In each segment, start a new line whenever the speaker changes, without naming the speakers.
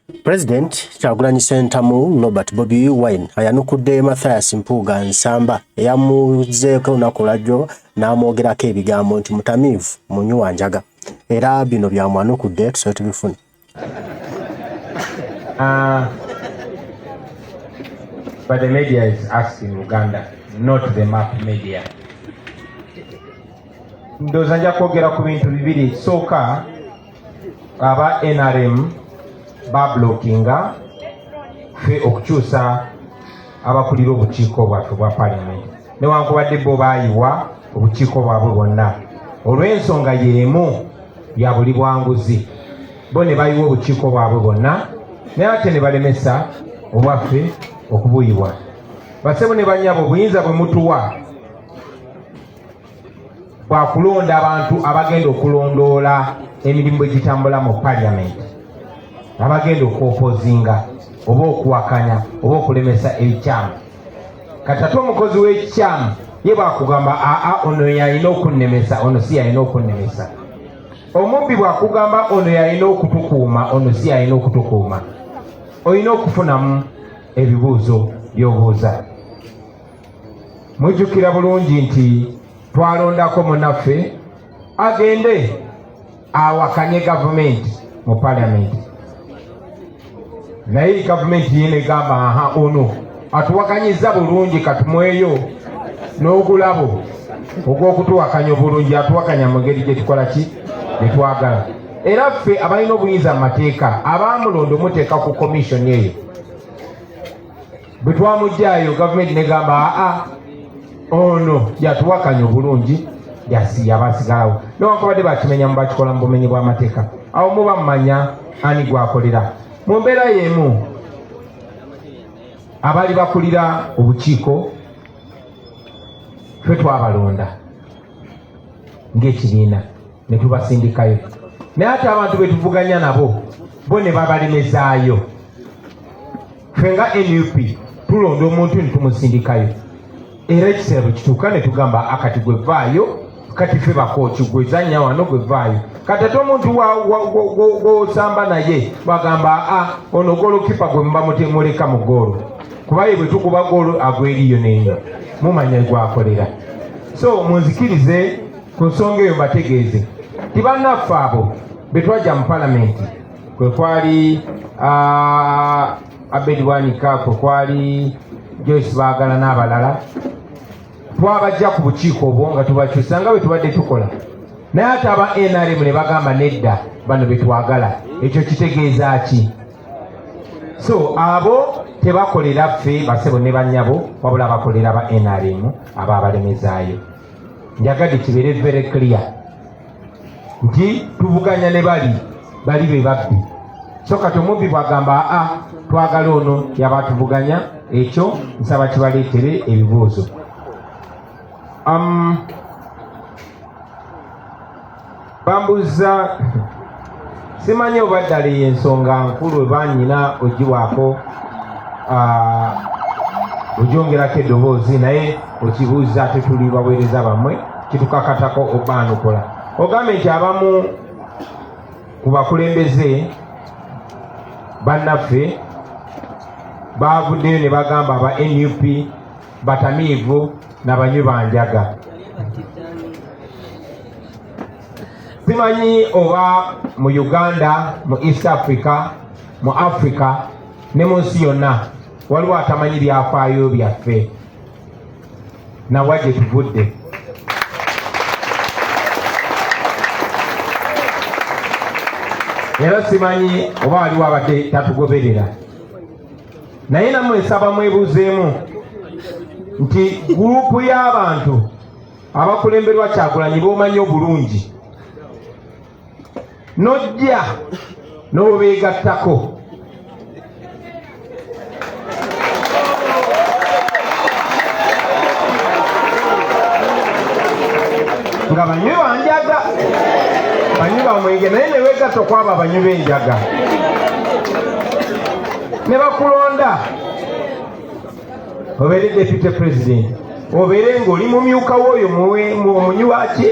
President Kyagulanyi Ssentamu Robert Bobi Wine ayanukudde Mathias Mpuuga Nsamba eyamuzeeko olunaku lwajjo n'amwogerako ebigambo nti mutamiivu munywa njaga era bino byamwanukudde tusobola tubifune.
But the media is asking Uganda, not the map media. Ndoza nja kwogera ku bintu bibiri. Sooka aba NRM bablockinga fe okukyusa abakulira obukiiko bwaffe bwa parliament newankubadde bo baayiwa obukiiko bwabwe bwonna olw'ensonga y'emu ya buli bwanguzi bo ne bayiwa obukiiko bwabwe bwonna naye ate ne balemesa obwaffe okubuyiwa. Basebo ne bannyabo obuyinza bwe mutuwa bwakulonda abantu abagenda okulondoola emirimu bwe gitambula mu parliament, abagenda okwopozinga oba okuwakanya oba okulemesa ekyamu. Kati ate omukozi w'ekyamu ye bwakugamba ono yalina okunnemesa, ono si yalina okunnemesa. Omubbi bwakugamba ono yalina okutukuuma, ono si yalina okutukuuma. Olina okufunamu ebibuuzo by'obuuza. Mujjukira bulungi nti twalondako munaffe agende awakanye gavumenti mu parliament. Naye gavumenti yene egamba ono atuwakanyiza bulungi katumweyo n'ogulabo ogw'okutuwakanya obulungi atuwakanya mu ngeri gye tukola ki gye twagala. Era ffe abalina obuyinza mu mateeka abaamulonda omuteeka ku komishoni eyo bwe twamugjayo gavumenti negamba ono yatuwakanya obulungi yabasigalawo newankubadde bakimenya mu bakikola mu bumenyi bw'amateeka. Awo muba mumanya ani gwakolera. Mu mbeera y'emu abali bakulira obukiiko ffe twabalonda ng'ekibiina ne tubasindikayo, naye ate abantu be tuvuganya nabo bo ne babalemezaayo. Ffe nga NUP tulonda omuntu ne tumusindikayo era ekiseera bwe kituuka ne tugamba akati gwe vaayo, kati ffe bakooki gwe zanya wano gwe vaayo. Kati ate omuntu gw'osamba naye bagamba ono golokipa gwe muba mutemuleka mu goolo kuba ye bwe tukuba goolo agweriyo n'enyo mumanya gwakolera. So munzikirize ku nsonga eyo mbategeeze ti bannaffe abo be twajja mu palamenti kwe kwali Abedi Wanika, kwe kwali Joyce Baagala n'abalala, twabajja ku bukiiko obwo nga tubakyusa nga bwe tubadde tukola. Naye ate aba NRM ne bagamba nedda bano betwagala. Ekyo kitegeeza ki? So abo tebakolera ffe basebo ne bannyabo wabula bakolera aba NRM abaabalemezaayo. Njagadde kibeere very clear nti tuvuganya ne bali be babbi. So kati omubbi bwagamba twagala ono yabatuvuganya, ekyo nsaba kibaleetere ebibuuzo. Bambuza simanyi oba ddala ensonga nkulu ebanyina ogiwaako ogyongerako eddoboozi naye okibuuza ate tuli baweereza bammwe kitukakatako obaanukola. Ogambe nti abamu ku bakulembeze bannaffe baavuddeyo ne bagamba aba NUP batamiivu n'abanywi banjaga. Simanyi oba mu Uganda, mu East Africa, mu Africa ne mu nsi yonna waliwo atamanyi byafaayo byaffe nawa gye tuvudde. Era simanyi oba waliwo abadde tatugoberera, naye nammwe nsaba mwebuuzeemu nti gurupu y'abantu abakulemberwa Kyagulanyi b'omanyi obulungi nojja n'obeegattako nga banywi banjaga, banywi bamwenge, naye ne weegatta okwabo abanywi b'enjaga ne bakulonda obeere deputy president, obeere ng'oli mumyuka w'oyo munywi waki.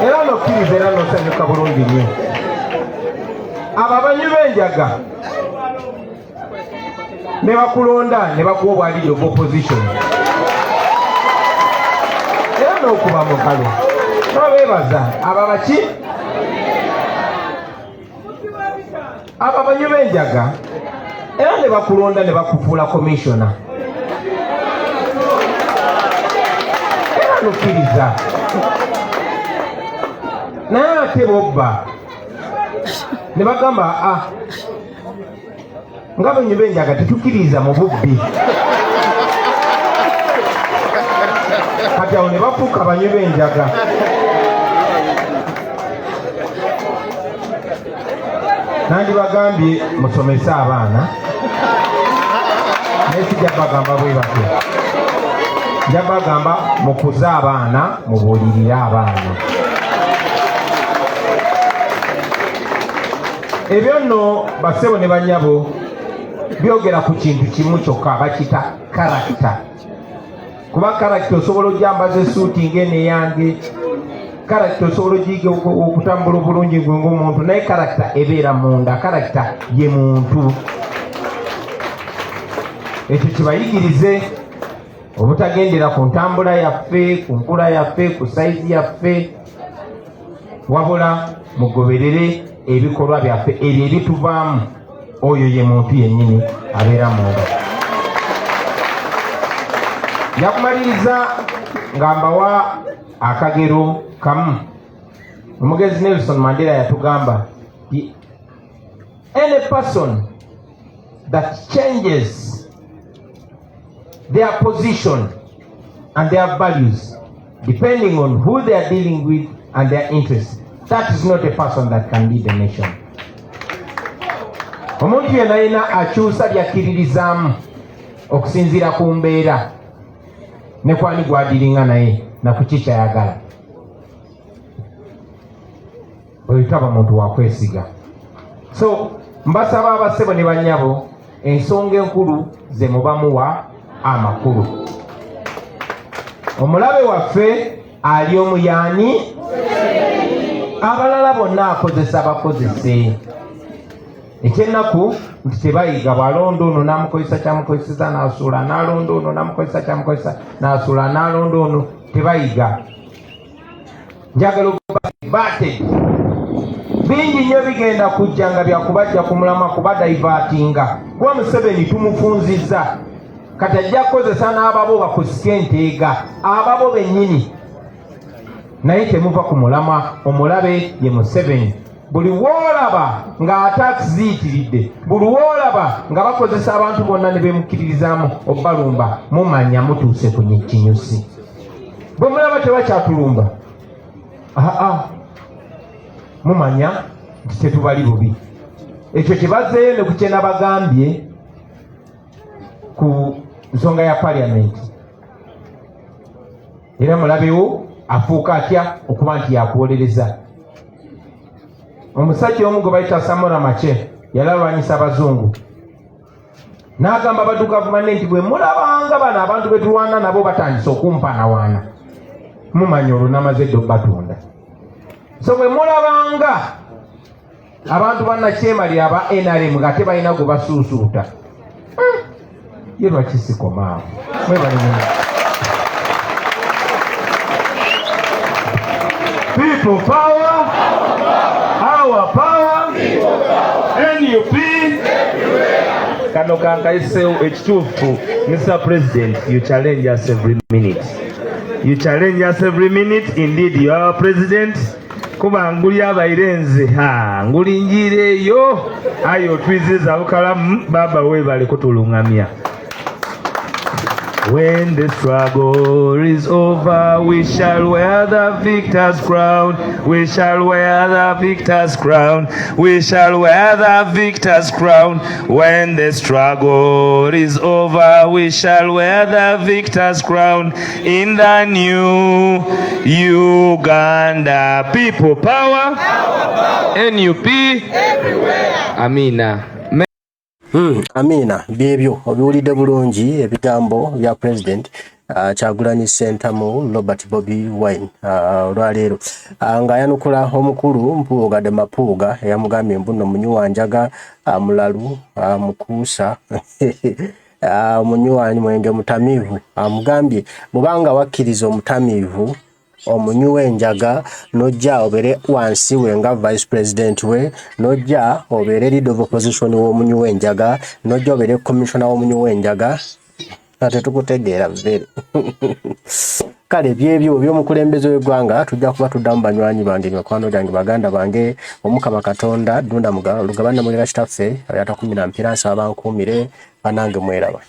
Era no okkiriza era n'osanyuka bulungi nnyo. Abo abanywi b'enjaga ne bakulonda ne bakuwa obwaliri of opposition era n'okuba mukalu nobeebaza abo baki abo abanywi b'enjaga era ne bakulonda ne bakufuula komishona era n'okkiriza naye ate bobba ne bagamba nga abanywi b'enjaga tetukkiriza mu bubbi. Kati awo ne bafuuka abanywi b'enjaga. Nandibagambye musomese abaana naye sijja bagamba bwe batyo, njja bagamba mukuze abaana mubuulirire abaana. Ebyo nno bassebo ne bannyabo byogera ku kintu kimu kyokka bakita karakita. Kuba karakita osobola ogyambaza esuuti ng'eno eyange, karakita osobola ogiyiga okutambula obulungi gwe ng'omuntu, naye karakita ebeera munda. Karakita ye muntu. Ekyo kibayigirize obutagendera ku ntambula yaffe, ku nkula yaffe, ku sayizi yaffe, wabula mugoberere ebikolwa byaffe ebyo ebituvaamu. Oyo ye muntu yennyini abeera munda. Njakumaliriza nga mbawa akagero kamu. Omugezi Nelson Mandela yatugamba any person that changes their position and their values depending on who they are dealing with and their interests, that is not a person that can lead a nation. Omuntu yenna yenna akyusa byakkiririzaamu okusinziira ku mbeera ne kwani gwadiringa naye na kuki kyayagala, oyo taba muntu wakwesiga. So mbasaba abassebo ne bannyabo ensonga enkulu ze mubamuwa amakulu. Omulabe waffe ali omuyani, abalala bonna akozesa bakozese. Ekyennaku nti tebayiga, bwalonda ono n'amukozesa kyamukozesa n'asuula, n'alonda ono n'amukozesa kyamukozesa n'asuula, n'alonda ono, tebayiga. Njagala bate bingi nnyo bigenda kujja nga byakubajja ku mulamwa kuba daivatinga. Kuba Museveni tumufunzizza, kati ajja kukozesa n'ababo bakusike enteega, ababo bennyini, naye temuva ku mulamwa. Omulabe ye Museveni. Buli woolaba ng'ataaki ziyitiridde, buli woolaba nga bakozesa abantu bonna ne beemukkiririzaamu obbalumba, mumanya mutuuse ku kinyusi. Bwe mulaba tebakyatulumba, mumanya nti tetubali bubi. Ekyo kye bazzeeyo ne ku kye nabagambye ku nsonga ya paliamenti. Era mulabewo afuuka atya okuba nti yakuwolereza. Omusajja omu gwe bayita Samora Mache yali alwanyisa abazungu, n'agamba abaddu gavumenti bwe mulabanga bano abantu betulwana nabo batandise okumpanawaana, mumanya olwo namaze dde obatunda. So bwe mulabanga abantu bannakyemali aba NRM nga tebalina gwe basuusuuta, ye lwaki sikomaawo? People power, our power, NUP.
Kano kankayisewo ekituufu. Mr. President, you challenge us every minute. You challenge us every minute. Indeed, you are our president. Kuba nguli abaire nze nguli njireeyo ayo twiziza bukalamu baba webale kutulungamya. When the struggle is over, we shall wear the victor's crown. We shall wear the victor's crown. We shall wear the victor's crown. When the struggle is over, we shall wear the victor's crown. In the new Uganda, people power, NUP, everywhere. Amina.
Amina byebyo obiwulidde bulungi ebigambo bya president Kyagulanyi Ssentamu Robert Bobi Wine olwaleero ng'ayanukula omukulu Mpuuga Mapuuga eyamugambye mbuno munyuwanjaga mulalu mukuusa omunywanyi mwenge mutamiivu amugambye bubanga wakkiriza omutamiivu omunyuwa enjaga nojja obere wansi we nga vice president we nojja obere leader of opposition w'omunyuwa enjaga nojja obere commissioner w'omunyuwa enjaga ate tukutegeera vere kale byebyo by'omukulembeze w'eggwanga tujja kuba tuddamu banywanyi bange mikwano gyange baganda bange omukama katonda dunda lugabana mulira kitaffe ayata 10 mpira nsaba nkuumire banange mweraba